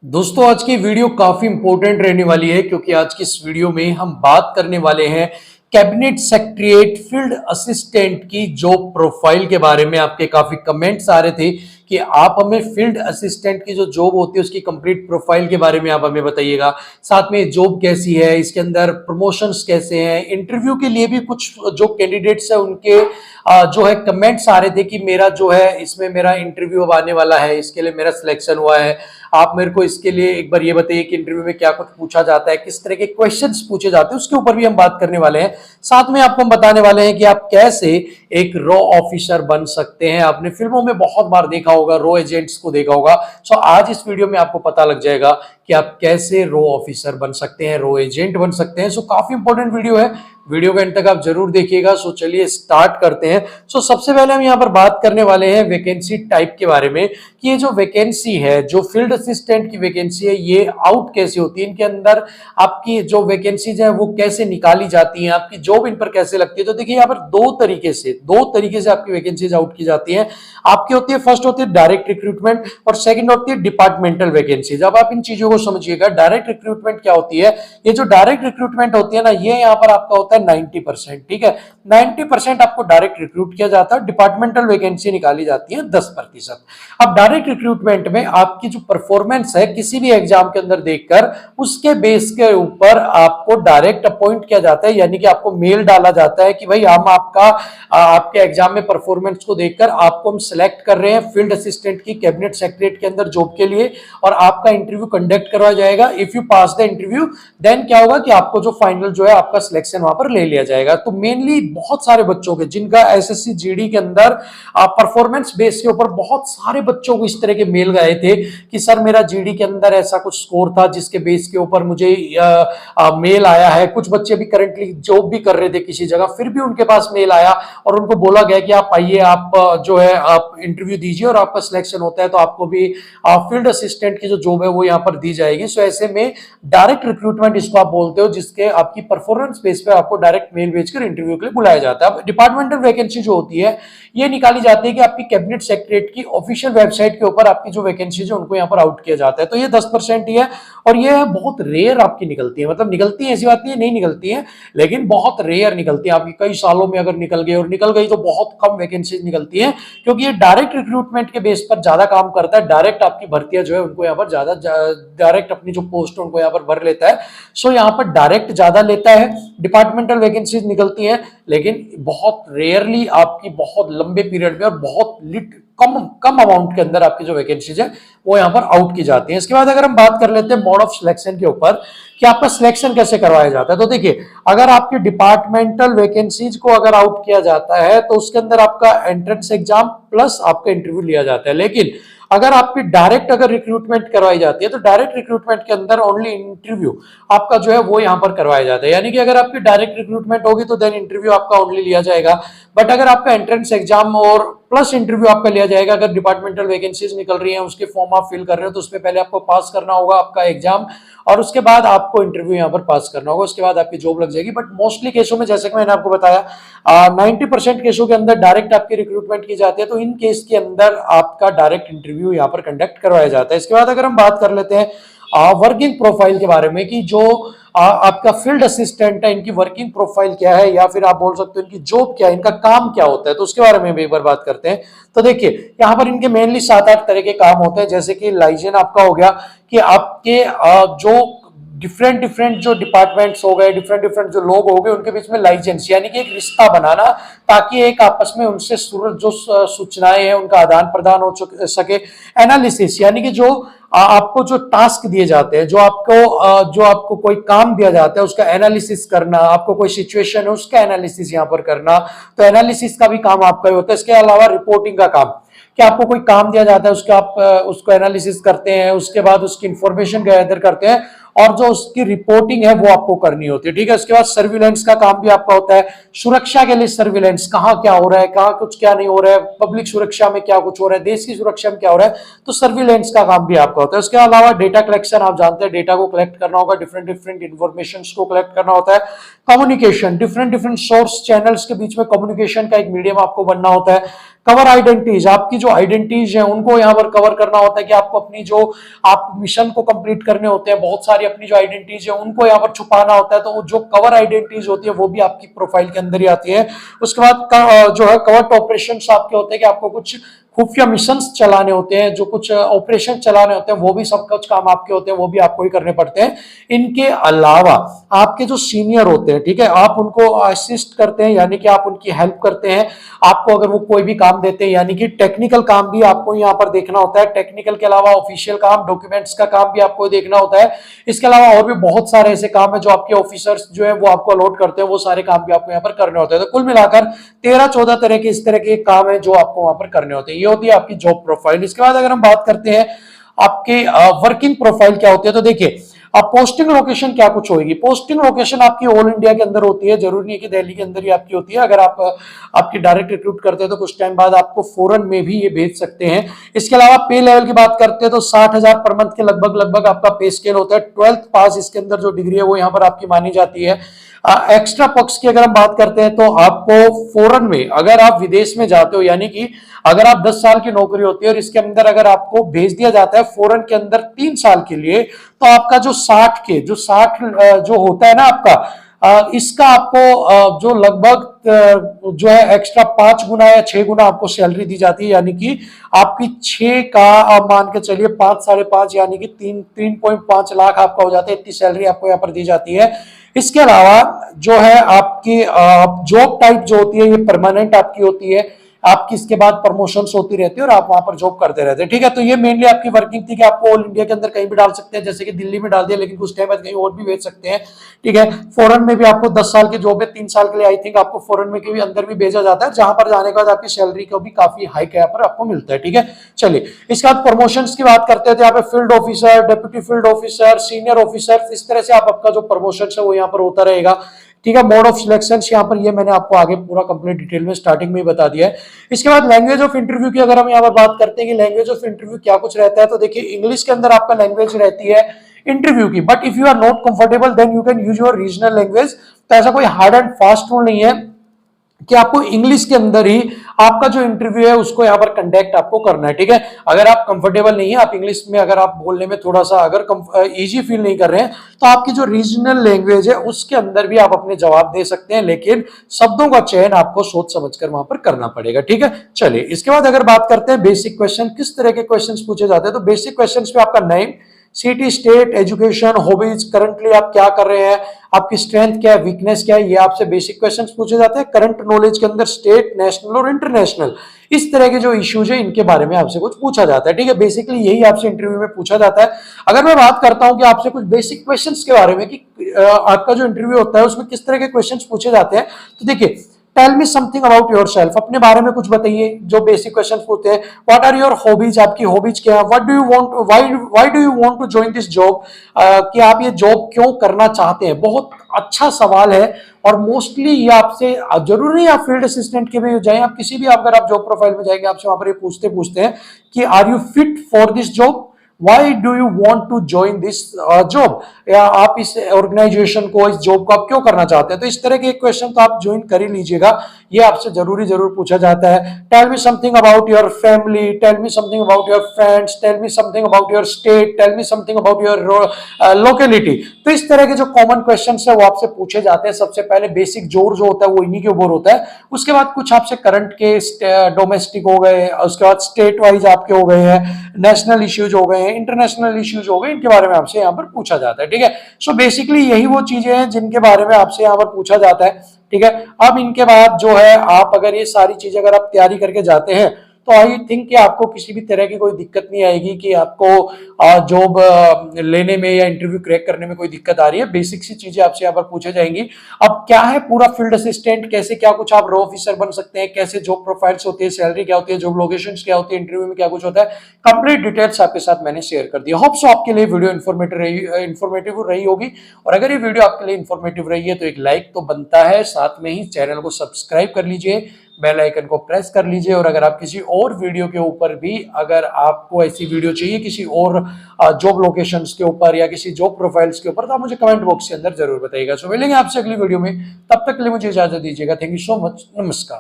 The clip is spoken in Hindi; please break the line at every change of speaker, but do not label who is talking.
दोस्तों आज की वीडियो काफी इंपॉर्टेंट रहने वाली है क्योंकि आज की इस वीडियो में हम बात करने वाले हैं कैबिनेट सेक्रेटरीट फील्ड असिस्टेंट की जॉब प्रोफाइल के बारे में। आपके काफी कमेंट्स आ रहे थे कि आप हमें फील्ड असिस्टेंट की जो जॉब होती है उसकी कंप्लीट प्रोफाइल के बारे में आप हमें बताइएगा। साथ में जॉब कैसी है, इसके अंदर प्रमोशंस कैसे हैं, इंटरव्यू के लिए भी कुछ जो कैंडिडेट्स है उनके जो है कमेंट्स आ रहे थे कि मेरा जो है इसमें मेरा इंटरव्यू अब आने वाला है, इसके लिए मेरा सिलेक्शन हुआ है। आप मेरे को इसके लिए एक बार ये बताइए कि इंटरव्यू में क्या कुछ पूछा जाता है, किस तरह के क्वेश्चंस पूछे जाते हैं, उसके ऊपर भी हम बात करने वाले हैं। साथ में आपको हम बताने वाले हैं कि आप कैसे एक रॉ ऑफिसर बन सकते हैं। आपने फिल्मों में बहुत बार देखा होगा, रॉ एजेंट्स को देखा होगा। सो आज इस वीडियो में आपको पता लग जाएगा कि आप कैसे रॉ ऑफिसर बन सकते हैं, रॉ एजेंट बन सकते हैं। सो काफी इंपॉर्टेंट वीडियो है, वीडियो के अंत तक आप जरूर देखिएगा। सो चलिए स्टार्ट करते हैं। सो सबसे पहले हम यहाँ पर बात करने वाले हैं वैकेंसी टाइप के बारे में कि ये जो वैकेंसी है, जो फील्ड असिस्टेंट की वैकेंसी है, ये आउट कैसे होती है, इनके अंदर आपकी जो वैकेंसीज है वो कैसे निकाली जाती हैं, आपकी जॉब इन पर कैसे लगती है। तो देखिए यहाँ पर दो तरीके से आपकी वैकेंसीज आउट की जाती हैं। आपकी होती है, फर्स्ट होती है डायरेक्ट रिक्रूटमेंट और सेकंड होती है डिपार्टमेंटल वैकेंसीज। अब आप इन चीजों को समझिएगा। डायरेक्ट रिक्रूटमेंट क्या होती है? ये जो डायरेक्ट रिक्रूटमेंट होती है ना, ये यहाँ पर आपका होता है 90%। ठीक है, 90% आपको डायरेक्ट रिक्रूट किया जाता है। डिपार्टमेंटल वैकेंसी निकाली जाती है 10%। अब डायरेक्ट रिक्रूटमेंट में आपकी जो परफॉर्मेंस है किसी भी एग्जाम के अंदर देखकर उसके बेस के ऊपर आपको डायरेक्ट अपॉइंट किया जाता है, यानी कि आपको मेल डाला जाता है कि भाई हम आपके एग्जाम में परफॉर्मेंस को देखकर आपको हम सिलेक्ट कर रहे हैं फील्ड असिस्टेंट की कैबिनेट सेक्रेटरी के अंदर जॉब के लिए, और आपका इंटरव्यू कंडक्ट करवाया जाएगा। If you pass the interview then क्या होगा कि आपको जो फाइनल जो है आपका सिलेक्शन वहां पर ले लिया जाएगा। तो मेनली बहुत सारे बच्चों के जिनका एसएससी जीडी के अंदर परफॉर्मेंस बेस के ऊपर बहुत सारे बच्चों को इस तरह के मेल गए थे कि सर मेरा जीडी के अंदर ऐसा कुछ स्कोर था जिसके बेस के ऊपर मुझे मेल आया है। कुछ बच्चे भी करंटली जॉब भी कर रहे थे किसी जगह, फिर भी उनके पास मेल आया और उनको बोला गया कि आप आइए, आप जो है आप इंटरव्यू दीजिए और आपका सिलेक्शन होता है तो आपको भी फील्ड असिस्टेंट की जो जॉब है वो यहाँ पर दी जाएगी। सो ऐसे में डायरेक्ट रिक्रूटमेंट इसको आप बोलते हो, जिसके आपकी परफॉर्मेंस बेस पे आपको डायरेक्ट मेल भेजकर इंटरव्यू के लिए बुलाया जाता है। अब डिपार्टमेंटल वैकेंसी जो होती है ये निकाली जाती है कि आपकी कैबिनेट सेक्रेटरी की ऑफिशियल वेबसाइट के ऊपर आपकी जो वैकेंसी है उनको यहाँ पर आउट किया जाता है। तो ये 10% ही है और ये बहुत रेयर आपकी निकलती है। मतलब निकलती है ऐसी बात नहीं निकलती है, लेकिन बहुत रेयर निकलती है। आपकी कई सालों में अगर निकल गई, और निकल गई तो बहुत कम वैकेंसीज निकलती है, क्योंकि ये डायरेक्ट रिक्रूटमेंट के बेस पर ज्यादा काम करता है। डायरेक्ट आपकी भर्तियां जो है उनको यहाँ पर ज्यादा डायरेक्ट अपनी जो पोस्ट उनको यहाँ पर भर लेता है। सो यहाँ पर डायरेक्ट ज्यादा लेता है। डिपार्टमेंटल वैकेंसीज निकलती है लेकिन बहुत रेयरली आपकी बहुत लंबे पीरियड में और बहुत कम कम अमाउंट के अंदर आपकी जो वैकेंसीज है वो यहाँ पर आउट की जाती है। इसके बाद अगर हम बात कर लेते हैं मोड ऑफ सिलेक्शन के ऊपर कि आपका सिलेक्शन कैसे करवाया जाता है, तो देखिए अगर आपकी डिपार्टमेंटल वैकेंसीज को अगर आउट किया जाता है तो उसके अंदर आपका एंट्रेंस एग्जाम प्लस आपका इंटरव्यू लिया जाता है। लेकिन अगर आपकी डायरेक्ट अगर रिक्रूटमेंट करवाई जाती है तो डायरेक्ट रिक्रूटमेंट के अंदर ओनली इंटरव्यू आपका जो है वो यहाँ पर करवाया जाता है। यानी कि अगर आपकी डायरेक्ट रिक्रूटमेंट होगी तो देन इंटरव्यू आपका ओनली लिया जाएगा, बट अगर आपका एंट्रेंस एग्जाम और प्लस इंटरव्यू आपका लिया जाएगा। अगर डिपार्टमेंटल वैकेंसीज निकल रही हैं, उसके फॉर्म आप फिल कर रहे हो तो उसमें पहले आपको पास करना होगा आपका एग्जाम और उसके बाद आपको इंटरव्यू यहाँ पर पास करना होगा, उसके बाद आपकी जॉब लग जाएगी। बट मोस्टली केसों में जैसे कि मैंने आपको बताया 90% केसों के अंदर डायरेक्ट आपकी रिक्रूटमेंट की जाती है, तो इन केस के अंदर आपका डायरेक्ट इंटरव्यू यहाँ पर कंडक्ट करवाया जाता है। इसके बाद अगर हम बात कर लेते हैं वर्किंग प्रोफाइल के बारे में कि जो आपका फील्ड असिस्टेंट है इनकी वर्किंग प्रोफाइल क्या है, या फिर आप बोल सकते हो इनकी जॉब क्या है, इनका काम क्या होता है, तो उसके बारे में भी एक बार बात करते हैं। तो देखिए यहाँ पर इनके मेनली 7-8 तरह के काम होते हैं। जैसे कि लाइजन आपका हो गया कि आपके जो डिफरेंट जो डिपार्टमेंट्स हो गए, डिफरेंट जो लोग हो गए, उनके बीच में लाइसेंस यानी कि एक रिश्ता बनाना, ताकि एक आपस में उनसे जो सूचनाएं हैं उनका आदान प्रदान हो सके। एनालिसिस यानी कि जो आपको जो टास्क दिए जाते हैं, जो आपको कोई काम दिया जाता है उसका एनालिसिस करना, आपको कोई सिचुएशन है उसका एनालिसिस यहाँ पर करना, तो एनालिसिस का भी काम आपका ही होता है। इसके अलावा रिपोर्टिंग का काम कि आपको कोई काम दिया जाता है उसका आप उसको एनालिसिस करते हैं, उसके बाद उसकी इंफॉर्मेशन गैदर करते हैं और जो उसकी रिपोर्टिंग है वो आपको करनी होती है। ठीक है, उसके बाद सर्विलेंस का काम भी आपका होता है। सुरक्षा के लिए सर्विलेंस, कहाँ क्या हो रहा है, कहाँ कुछ क्या नहीं हो रहा है, पब्लिक सुरक्षा में क्या कुछ हो रहा है, देश की सुरक्षा में क्या हो रहा है, तो सर्विलेंस का काम भी आपका होता है। उसके अलावा डेटा कलेक्शन, आप जानते हैं डेटा को कलेक्ट करना होगा, डिफरेंट इंफॉर्मेशन को कलेक्ट करना होता है। कम्युनिकेशन, डिफरेंट सोर्स चैनल्स के बीच में कम्युनिकेशन का एक मीडियम आपको बनना होता है। कवर आइडेंटिटीज, आपकी जो आइडेंटिटीज है उनको यहाँ पर कवर करना होता है कि आपको अपनी जो आप मिशन को कंप्लीट करने होते हैं, बहुत सारी अपनी जो आइडेंटिटीज है उनको यहाँ पर छुपाना होता है, तो जो कवर आइडेंटिटीज होती है वो भी आपकी प्रोफाइल के अंदर ही आती है। उसके बाद जो है कवर्ट ऑपरेशंस आपके होते हैं कि आपको कुछ खुफिया मिशंस चलाने होते हैं, जो कुछ ऑपरेशन चलाने होते हैं, वो भी सब कुछ काम आपके होते हैं, वो भी आपको ही करने पड़ते हैं। इनके अलावा आपके जो सीनियर होते हैं, ठीक है, आप उनको असिस्ट करते हैं, यानी कि आप उनकी हेल्प करते हैं। आपको अगर वो कोई भी काम देते हैं, यानी कि टेक्निकल काम भी आपको यहाँ पर देखना होता है, टेक्निकल के अलावा ऑफिशियल काम, डॉक्यूमेंट्स का काम भी आपको देखना होता है। इसके अलावा और भी बहुत सारे ऐसे काम है जो आपके ऑफिसर्स जो है वो आपको अलॉट करते हैं, वो सारे काम भी आपको यहाँ पर करने होते हैं। तो कुल मिलाकर 13-14 तरह के इस तरह के काम है जो आपको वहां पर करने होते हैं। ये होती है आपकी जॉब प्रोफाइल। इसके बाद अगर हम बात करते हैं आपके वर्किंग प्रोफाइल क्या होती है, तो देखिए अब पोस्टिंग लोकेशन क्या कुछ होगी। पोस्टिंग लोकेशन आपकी ऑल इंडिया के अंदर होती है, जरूरी नहीं है कि दिल्ली के अंदर ही आपकी होती है। अगर आप आपकी डायरेक्ट रिक्रूट करते हैं तो कुछ टाइम बाद आपको फॉरेन में भी ये भेज सकते हैं। इसके अलावा पे लेवल की बात करते हैं तो 60,000 पर मंथ के लगभग आपका पे स्केल होता है। 12th पास इसके अंदर जो डिग्री है वो यहाँ पर आपकी मानी जाती है। एक्स्ट्रा पक्ष की अगर हम बात करते हैं तो आपको फॉरेन में, अगर आप विदेश में जाते हो, यानी कि अगर आप 10 साल की नौकरी होती है और इसके अंदर अगर आपको भेज दिया जाता है फॉरेन के अंदर 3 साल के लिए, तो आपका जो 60 जो होता है ना आपका, इसका आपको जो लगभग जो है एक्स्ट्रा 5 गुना या 6 गुना आपको सैलरी दी जाती है, यानी कि आपकी 6 का आप मान के चलिए 5 5.5 यानी कि 3.5 लाख आपका हो जाता है। इतनी सैलरी आपको यहाँ पर दी जाती है। इसके अलावा जो है आपकी जॉब टाइप जो होती है ये परमानेंट आपकी होती है। आपकी इसके बाद प्रमोशंस होती रहती है और आप वहां पर जॉब करते रहते हैं, ठीक है। तो ये मेनली आपकी वर्किंग थी कि आपको ऑल इंडिया के अंदर कहीं भी डाल सकते हैं, जैसे कि दिल्ली में डाल दिया, लेकिन कुछ टाइम बाद कहीं और भी भेज सकते हैं, ठीक है। फॉरेन में भी आपको 10 साल की जॉब है, 3 साल के लिए आई थिंक आपको फॉरेन में के भी अंदर भी भेजा जाता है, जहां पर जाने के बाद आपकी सैलरी को भी काफी हाइक यहाँ पर आपको मिलता है, ठीक है। चलिए इसके बाद प्रमोशन की बात करते हैं तो यहाँ पे field officer, deputy field officer, senior officer, इस तरह से आपका जो प्रमोशन है वो यहाँ पर होता रहेगा, ठीक है। मोड ऑफ सिलेक्शन यहाँ पर ये मैंने आपको आगे पूरा कंप्लीट डिटेल में स्टार्टिंग में ही बता दिया है। इसके बाद लैंग्वेज ऑफ इंटरव्यू की अगर हम यहाँ पर बात करते हैं कि लैंग्वेज ऑफ इंटरव्यू क्या कुछ रहता है, तो देखिए इंग्लिश के अंदर आपका लैंग्वेज रहती है इंटरव्यू की, but if you are not comfortable then you can use your regional language. तो ऐसा कोई हार्ड एंड फास्ट रूल नहीं है कि आपको इंग्लिश के अंदर ही आपका जो इंटरव्यू है उसको यहाँ पर कंडक्ट आपको करना है, ठीक है। अगर आप कंफर्टेबल नहीं है, आप इंग्लिश में अगर आप बोलने में थोड़ा सा अगर इजी फील नहीं कर रहे हैं, तो आपकी जो रीजनल लैंग्वेज है उसके अंदर भी आप अपने जवाब दे सकते हैं, लेकिन शब्दों का चयन आपको सोच समझकर वहां पर करना पड़ेगा, ठीक है। चलिए इसके बाद अगर बात करते हैं बेसिक क्वेश्चन, किस तरह के क्वेश्चन पूछे जाते हैं, तो बेसिक क्वेश्चन पे आपका name, city, state, education, hobbies, currently आप क्या कर रहे हैं, आपकी स्ट्रेंथ क्या है, वीकनेस क्या है, ये आपसे बेसिक क्वेश्चंस पूछे जाते हैं। करंट नॉलेज के अंदर स्टेट, नेशनल और इंटरनेशनल, इस तरह के जो इश्यूज है इनके बारे में आपसे कुछ पूछा जाता है, ठीक है। बेसिकली यही आपसे इंटरव्यू में पूछा जाता है। अगर मैं बात करता हूं कि आपसे कुछ बेसिक क्वेश्चंस के बारे में कि आपका जो इंटरव्यू होता है उसमें किस तरह के क्वेश्चंस पूछे जाते हैं, तो देखिए tell me something about yourself, अपने बारे में कुछ बताइए, जो बेसिक क्वेश्चंस पूछते हैं। व्हाट आर योर हॉबीज, आपकी हॉबीज क्या है। What do you want, why do you want to join this job, कि आप ये जॉब क्यों करना चाहते हैं। बहुत अच्छा सवाल है और मोस्टली ये आपसे जरूरी नहीं आप फील्ड असिस्टेंट के में जाएं, आप किसी भी अगर आप जॉब प्रोफाइल में जाएंगे आपसे वहां पर ये पूछते हैं कि are you fit for this job, why do you want to join this job, या आप इस ऑर्गेनाइजेशन को, इस जॉब को आप क्यों करना चाहते हैं। तो इस तरह के क्वेश्चन तो आप ज्वाइन कर ही लीजिएगा, ये आपसे जरूर पूछा जाता है। Tell me something about your family, tell me something about your friends, tell me something about your state, tell me something about your locality. तो इस तरह के जो कॉमन क्वेश्चन है वो आपसे पूछे जाते हैं। सबसे पहले बेसिक जोर जो होता है वो इन्हीं के ऊपर होता है, उसके बाद कुछ आपसे करंट के डोमेस्टिक हो गए, उसके बाद स्टेट वाइज आपके हो गए हैं, नेशनल इश्यूज हो गए, इंटरनेशनल इश्यूज हो गए, इनके बारे में आपसे यहाँ पर पूछा जाता है, ठीक है। सो बेसिकली यही वो चीजें हैं जिनके बारे में आपसे यहाँ पर पूछा जाता है, ठीक है। अब इनके बाद जो है आप अगर ये सारी चीजें अगर आप तैयारी करके जाते हैं तो आई थिंक कि आपको किसी भी तरह की कोई दिक्कत नहीं आएगी कि आपको जॉब लेने में या इंटरव्यू क्रैक करने में कोई दिक्कत आ रही है। बेसिक सी चीजें आपसे यहाँ पर पूछे जाएंगी। अब क्या है पूरा फील्ड असिस्टेंट, कैसे क्या कुछ आप रॉ ऑफिसर बन सकते हैं, कैसे जॉब प्रोफाइल्स होती है, सैलरी क्या होती है, जॉब लोकेशन क्या होती है, इंटरव्यू में क्या कुछ होता है, कंप्लीट डिटेल्स आपके साथ मैंने शेयर कर दिया। होप सो आपके लिए वीडियो इन्फॉर्मेटिव रही होगी, और अगर ये वीडियो आपके लिए इन्फॉर्मेटिव रही है तो एक लाइक तो बनता है, साथ में ही चैनल को सब्सक्राइब कर लीजिए, बेल आइकन को प्रेस कर लीजिए। और अगर आप किसी और वीडियो के ऊपर भी, अगर आपको ऐसी वीडियो चाहिए किसी और जॉब लोकेशंस के ऊपर या किसी जॉब प्रोफाइल्स के ऊपर, तो आप मुझे कमेंट बॉक्स के अंदर जरूर बताइएगा। सो मिलेंगे आपसे अगली वीडियो में, तब तक के लिए मुझे इजाजत दीजिएगा। थैंक यू सो मच, नमस्कार।